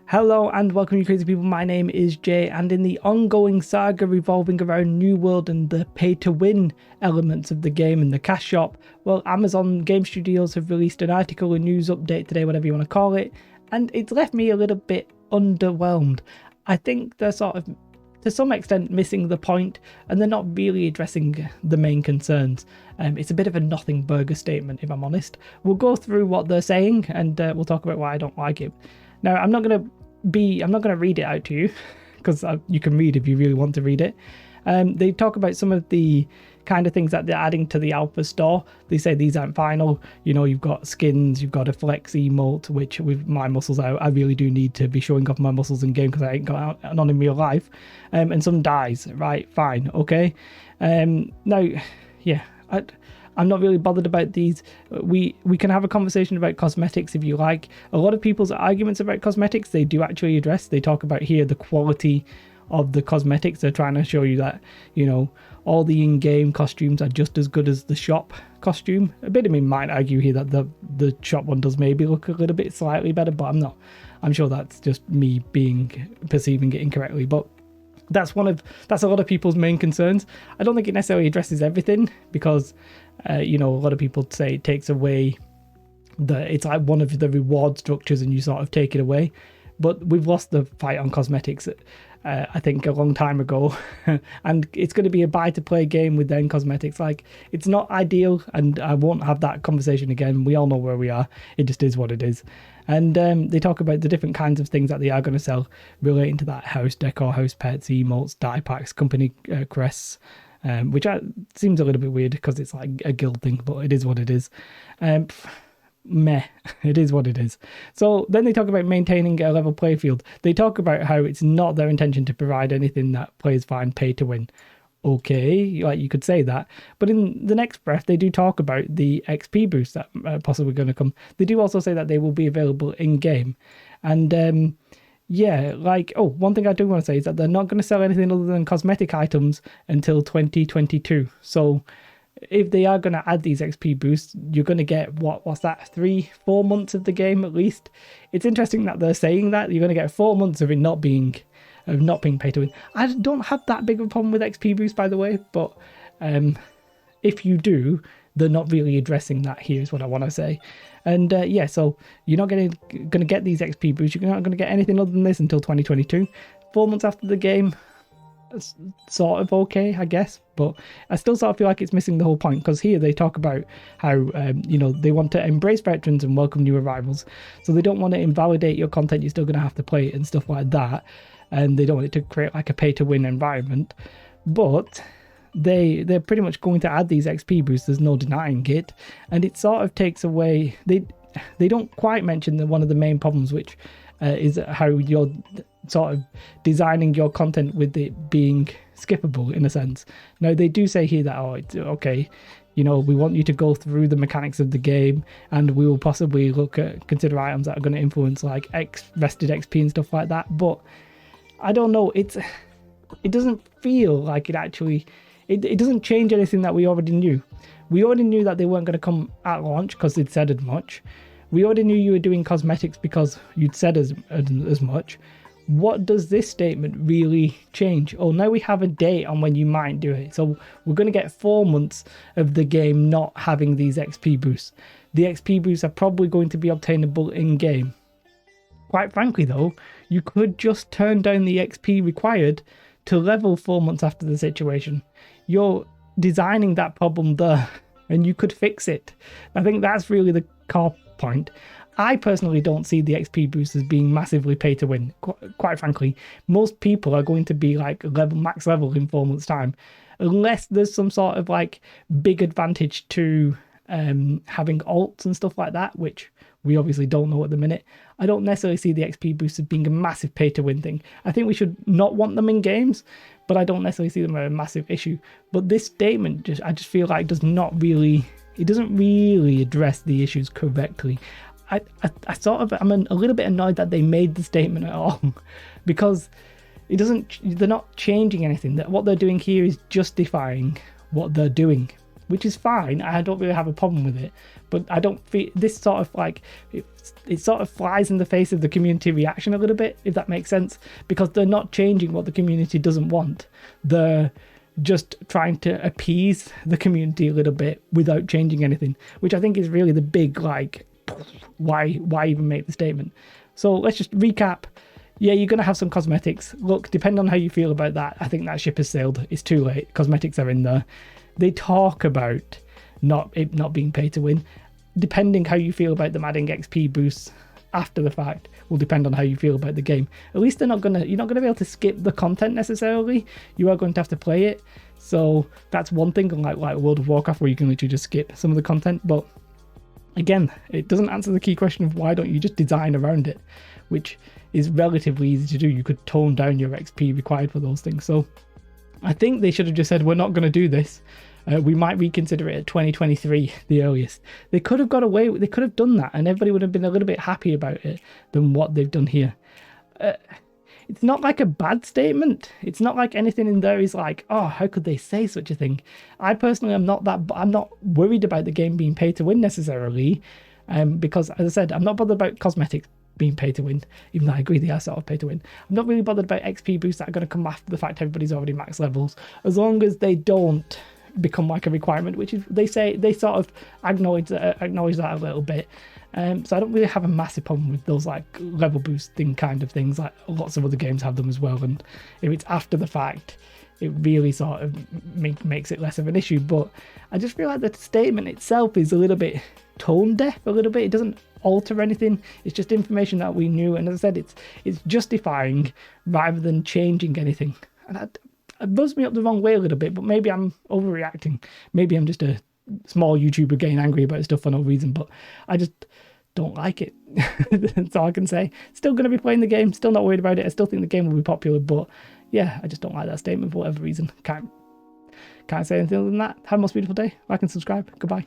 Hello and welcome, you crazy people. My name is Jay, and in the ongoing saga revolving around New World and the pay-to-win elements of the game and the cash shop, well, Amazon Game Studios have released an article, a news update today, whatever you want to call it, and it's left me a little bit underwhelmed. I think they're sort of, to some extent, missing the point, and they're not really addressing the main concerns. It's a bit of a nothing burger statement, if I'm honest. We'll go through what they're saying, and we'll talk about why I don't like it. Now, I'm not going to read it out to you, because you can read if you really want to read it. They talk about some of the kind of things that they're adding to the alpha store. They say these aren't final. You know, you've got skins, you've got a flex emote, which with my muscles out, I really do need to be showing off my muscles in game because I ain't got none in real life. And some dies, right? Fine, okay. Now, yeah, I'm not really bothered about these. We can have a conversation about cosmetics if you like. A lot of people's arguments about cosmetics, they do actually address. They talk about here the quality of the cosmetics. They're trying to show you that, you know, all the in-game costumes are just as good as the shop costume. A bit of me might argue here that the shop one does maybe look a little bit slightly better, but I'm not. I'm sure that's just me perceiving it incorrectly. But that's a lot of people's main concerns. I don't think it necessarily addresses everything because, you know, a lot of people say it takes away it's like one of the reward structures and you sort of take it away. But we've lost the fight on cosmetics, I think, a long time ago. And it's going to be a buy-to-play game with then cosmetics. Like, it's not ideal, and I won't have that conversation again. We all know where we are. It just is what it is. And they talk about the different kinds of things that they are going to sell relating to that house decor, house pets, emotes, die packs, company crests, which seems a little bit weird because it's like a guild thing, but it is what it is. Meh, it is what it is. So then they talk about maintaining a level playfield. They talk about how it's not their intention to provide anything that players find pay to win. Okay, like you could say that, but in the next breath they do talk about the XP boosts that are possibly going to come. They do also say that they will be available in game, and yeah, like, oh, one thing I do want to say is that they're not going to sell anything other than cosmetic items until 2022. So if they are going to add these XP boosts, you're going to get, what's that, 3-4 months of the game at least. It's interesting that they're saying that you're going to get 4 months of it not being pay to win. I don't have that big of a problem with XP boosts, by the way, but if you do, they're not really addressing that here, is what I want to say. And yeah, so you're not going to get these XP boosts. You're not going to get anything other than this until 2022. 4 months after the game, it's sort of okay, I guess, but I still sort of feel like it's missing the whole point, because here they talk about how you know, they want to embrace veterans and welcome new arrivals, so they don't want to invalidate your content. You're still going to have to play it and stuff like that, and they don't want it to create like a pay-to-win environment. But they're pretty much going to add these XP boosts. There's no denying it, and it sort of takes away. They don't quite mention one of the main problems, which is how you're sort of designing your content with it being skippable in a sense. Now they do say here that, oh, it's okay, you know, we want you to go through the mechanics of the game, and we will possibly consider items that are going to influence like vested XP and stuff like that. But I don't know, it doesn't feel like it actually, it doesn't change anything that we already knew. We already knew that they weren't going to come at launch because they'd said as much. We already knew you were doing cosmetics because you'd said as much. What does this statement really change? Oh, now we have a date on when you might do it. So we're going to get 4 months of the game not having these XP boosts. The XP boosts are probably going to be obtainable in-game. Quite frankly, though, you could just turn down the XP required to level 4 months after the situation. You're designing that problem there, and you could fix it. I think that's really the core point. I personally don't see the XP boost as being massively pay to win. Quite frankly, most people are going to be like max level in 4 months time, unless there's some sort of like big advantage to having alts and stuff like that, which we obviously don't know at the minute. I don't necessarily see the XP boosts as being a massive pay to win thing. I think we should not want them in games, but I don't necessarily see them as a massive issue. But this statement I just feel like doesn't really address the issues correctly. I'm a little bit annoyed that they made the statement at all, because they're not changing anything. What they're doing here is justifying what they're doing, which is fine. I don't really have a problem with it, But I don't feel this sort of like it sort of flies in the face of the community reaction a little bit, if that makes sense, because they're not changing what the community doesn't want. They're just trying to appease the community a little bit without changing anything, which I think is really the big, like, why even make the statement. So let's just recap. Yeah, you're going to have some cosmetics. Look, depending on how you feel about that, I think that ship has sailed. It's too late. Cosmetics are in there. They talk about it not being pay to win. Depending how you feel about them adding XP boosts after the fact will depend on how you feel about the game. At least you're not gonna be able to skip the content necessarily. You are going to have to play it. So that's one thing, like World of Warcraft, where you can literally just skip some of the content. But again, it doesn't answer the key question of why don't you just design around it, which is relatively easy to do. You could tone down your XP required for those things. So I think they should have just said, we're not going to do this. We might reconsider it at 2023, the earliest. They could have got away. They could have done that, and everybody would have been a little bit happy about it than what they've done here. It's not like a bad statement. It's not like anything in there is like, oh, how could they say such a thing? I personally am not I'm not worried about the game being pay to win necessarily, because as I said, I'm not bothered about cosmetics being pay to win, even though I agree they are sort of pay to win. I'm not really bothered about XP boosts that are going to come after the fact everybody's already max levels, as long as they don't become like a requirement, which is they sort of acknowledge that a little bit. So I don't really have a massive problem with those like level boosting kind of things, like lots of other games have them as well, and if it's after the fact it really sort of makes it less of an issue. But I just feel like the statement itself is a little bit tone deaf, a little bit. It doesn't alter anything. It's just information that we knew, and as I said, it's justifying rather than changing anything. And it buzzed me up the wrong way a little bit, but maybe I'm overreacting. Maybe I'm just a small YouTuber getting angry about stuff for no reason, but I just don't like it. That's all I can say. Still going to be playing the game, still not worried about it. I still think the game will be popular, but yeah, I just don't like that statement for whatever reason. Can't say anything other than that. Have a most beautiful day. Like and subscribe. Goodbye.